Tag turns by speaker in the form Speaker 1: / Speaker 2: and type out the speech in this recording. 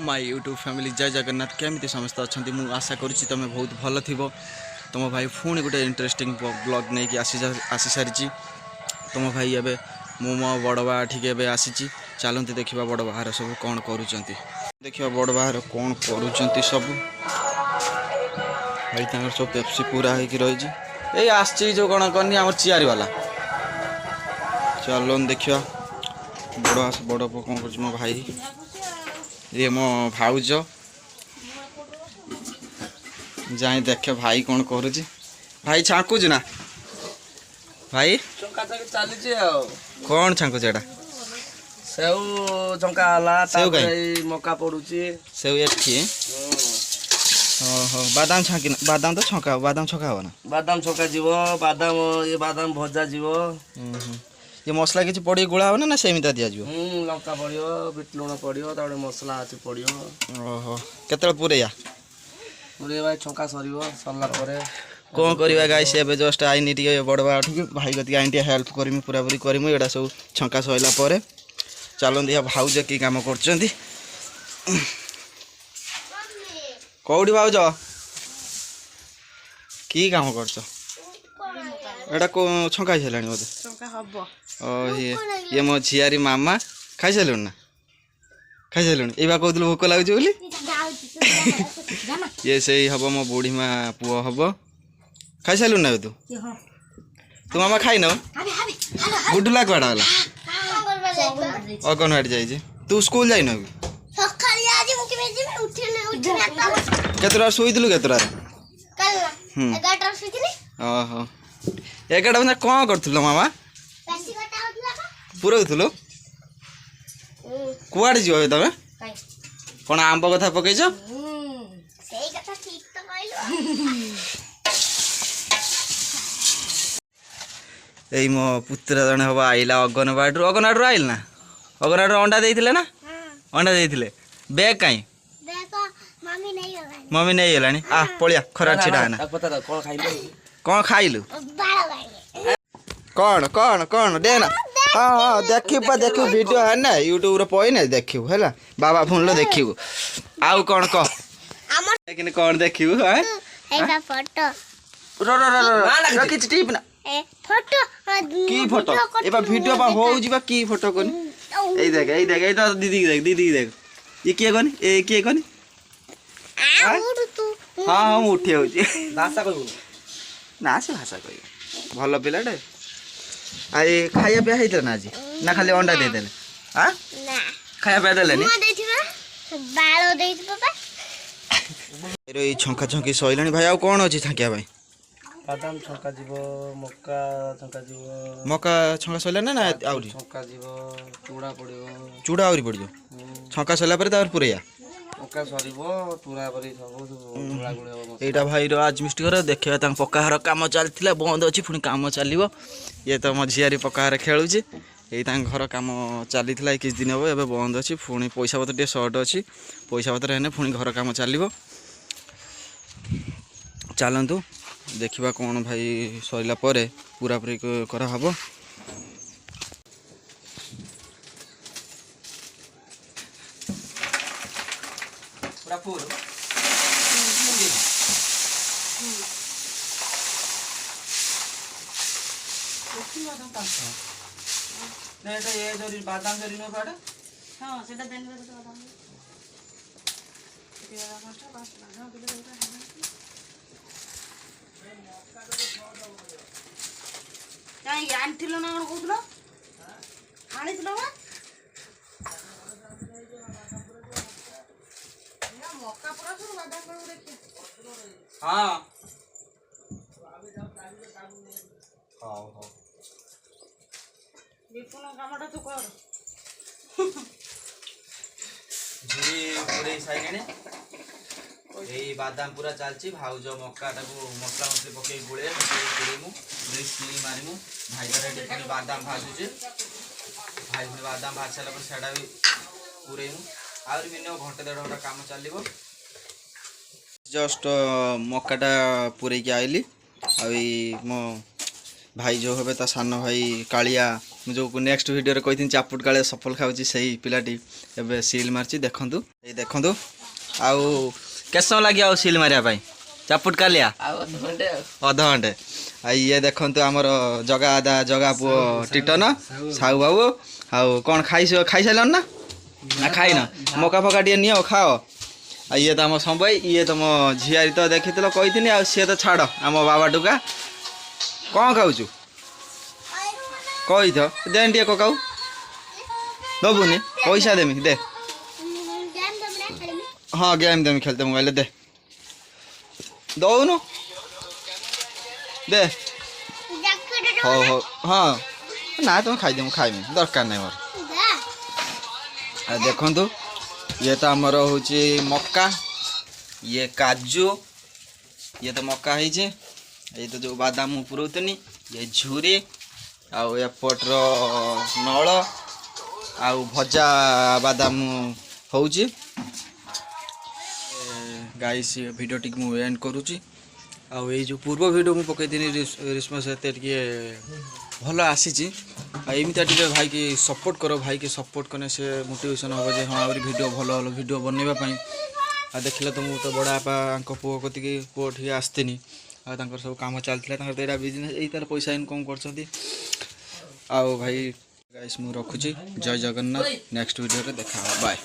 Speaker 1: My YouTube family जय जगन्नाथ केमती समस्त अच्छा मुझे आशा करुँच तुम बहुत भल थी तुम भाई पुणी गोटे इंटरेस्टिंग ब्लॉग नहीं कि आसी सारी तुम भाई एवं मु मो बड़ बा ठीक आसी चलती देखा बड़ बाहर सब कौन करुँच देखा बड़ बाहर कौन करुँच सब भाई तर सब पेप्सी पूरा होगी रही आसची जो कौन करनी आम चियारी वाला चलो देखा बड़ कौन कर मो भाई ये मो भाउज जाए देखे भाई कौन करुँच भाई छाकुच ना भाई
Speaker 2: चली
Speaker 1: कौन छाकुच एटा
Speaker 2: सेव झंका है मका पड़ुची
Speaker 1: सेव एठी ओहो बादाम छाकी बादाम तो छका बादाम छका हो ना
Speaker 2: बादाम छका जीवो बादाम ये बादाम भजा जीवो
Speaker 1: ये मसला किसी पड़ी गुड़ा हो ना सेमिता दिया जीवो
Speaker 2: लंका पड़ियो बिट लुण पड़ियो ताडे मसला आछि पड़ियो
Speaker 1: ओहो केतल पुरेया
Speaker 2: पुरे भाई छका सरीबो सरला परे
Speaker 1: कौन करवा गाइस एबे जस्ट आईनी टी बड़वा उठी भाई गति आईनी टी हेल्प करमी पूरा पूरी करमु एडा सब छका सइला परे चलो दिया भाउज की काम करचंती कौड़ी भाउज की काम करछ एडा को छका छलानी बोधे
Speaker 3: छका हबो
Speaker 1: ओ ये मो झियारी मामा खाई सालुन ना खाई सालुन एबा कहदुल भोक लागुछ बोली ये सही हबो मो बूढ़ी माँ पुओ हबो खाई सालुन ना तू तू मामा खाई न गुड्डू लाग बाड़ा वाला अगनवाड़ी जाइए तू स्कूल जाइन केतरा शोईलु केतरा ओहो 11 बजे कौन करथुल मामा पुरौथुल कुआड़े जीव तमें कौन आंब कथा पकईच यही मो पुत्र जन हम आइला अगनवाड़ी आइल ना अगनवाड़ी अंडा देते ना अंडा देते बैग कहीं मम्मी नहीं गलानी आ पलिया खरा छिड़ा ना कौन खाइलु कौन कौन कौन दे ना हाँ हाँ देखू वीडियो है ना यूट्यूब रे पई ना देखू है बाबा फोन लो देखू आउ कौन कह लेकिन कौन देखू है
Speaker 3: एटा फोटो
Speaker 1: रो रो रो रो किछ टिप ना
Speaker 3: फोटो
Speaker 1: की फोटो एबा वीडियो बा हो जीवा की फोटो कोनी ए देख ए तो दीदी देख ये के कोनी ए के कोनी
Speaker 3: आ उड़ तू
Speaker 1: हां हम उठे होची
Speaker 2: भाषा कहू
Speaker 1: ना से भाषा कही भल पिलाटे आई खाया पे हैत ना जी ना खाली अंडा दे देले हां
Speaker 3: ना
Speaker 1: खाया पे देले नी
Speaker 3: मु देथिबा बालो देथि पापा
Speaker 1: रे ई छंका छंकी सइलानी भाई आ कोन अछि थाकिया भाई
Speaker 2: बादाम छका जीवो मक्का छका जीवो
Speaker 1: मक्का छंका सइला ना आउरी
Speaker 2: छका जीवो चूड़ा पड़ियो
Speaker 1: चूड़ा आउरी पड़ियो छंका सइला पर तार पुरैया
Speaker 2: मक्का सरीबो पूरा परी सब चूड़ा गुळे हो
Speaker 1: एटा भाई रो आज मिस्टी कर देखिया तां पक्काहर काम चलथिला बंद अछि पुनी काम चलिबो ये तो मो झियारी पक्काहर खेलुची एई तां घर काम चलीथिला किछ दिन हो एबे बंद अछि पुनी पैसा पत्र टे शॉर्ट अछि पैसा पत्र हेने पुनी घर काम चलिबो चलंतु देखिबा कोन भाई सइला परे पूरा पूरी करा हबो पूरा फुल नहीं तो ये जरी बादाम जरी न पाड़े
Speaker 3: हां सेटा देन तो बादाम तेरा मास्टर पास ना काई आंथिलो ना कोन कहथलो आनिथिलो ना मक्का पूरा सुर बादाम को देखि
Speaker 1: हां हां हां
Speaker 3: विपुल कामटा तू कर
Speaker 1: झुरी पूरे साइने ए बादाम पूरा चलची भाउज मक्काटा को मसला मसली पके गुळे पुरेमु पूरे स्टील मारिमु भाई रे पुनी बादाम भाजु जे भाई पुनी बादाम भाज साला पर सेडा भी पुरेमु आउर मिनिमम घंटे 1.5 घंटा काम चलिबो जस्ट मक्काटा पुरे के आइली आ मो भाई जो हे ता सान भाई कालिया जो नेक्स्ट वीडियो रे कही चापुट काले सफल खाऊची सही पिलाटी एबे सील मारची देखंतु ए देखंतु आउ केस लागि आउ सील मारिया पाई चापुट कालिया अध घंटे आ ये देखंतु हमर जगा पु टिटन साहू बाबू आउ कोन खाई साइलन ना ना खाई ना मका फका टे नियो खाओ आ ये तो आम संबई ये तुम झियारी तो देखी कही आ सी तो छाड़ आम बाबा टुका कौन खाऊचु कही थ देन टे ककाऊ दबुनि पैसा देमी दे हाँ गेम देमी खेलते मोबाइल दे दौनु दे हो हो हाँ ना तुम खाई खाइमी दरकार नहीं मोर देखु ये तो आमर हूँ मक्का ये काजू ये तो मक्का है ये तो जो बादाम पुरौतनी ये झुरी आउ एपटर नल आउ भजा बादाम हो गाइस वीडियो टी मु एंड करुच्ची आउ ये जो पूर्व वीडियो मुझे पकई रिस्पन्स एत भल आसी एमती टे भाई की सपोर्ट करो भाई की सपोर्ट कने से मोटिवेशन हम जे हाँ वीडियो भल भल वीडियो बनवाई आ देखिले तो मुझे तो बड़ा आपा पुओ कति पुओ ठीक आसतीनि आ सब काम चलता बिजनेस यही तार पैसा इनकम कर भाई गाइस मु रखुची जय जगन्नाथ नेक्स्ट वीडियो रे देखा बाय।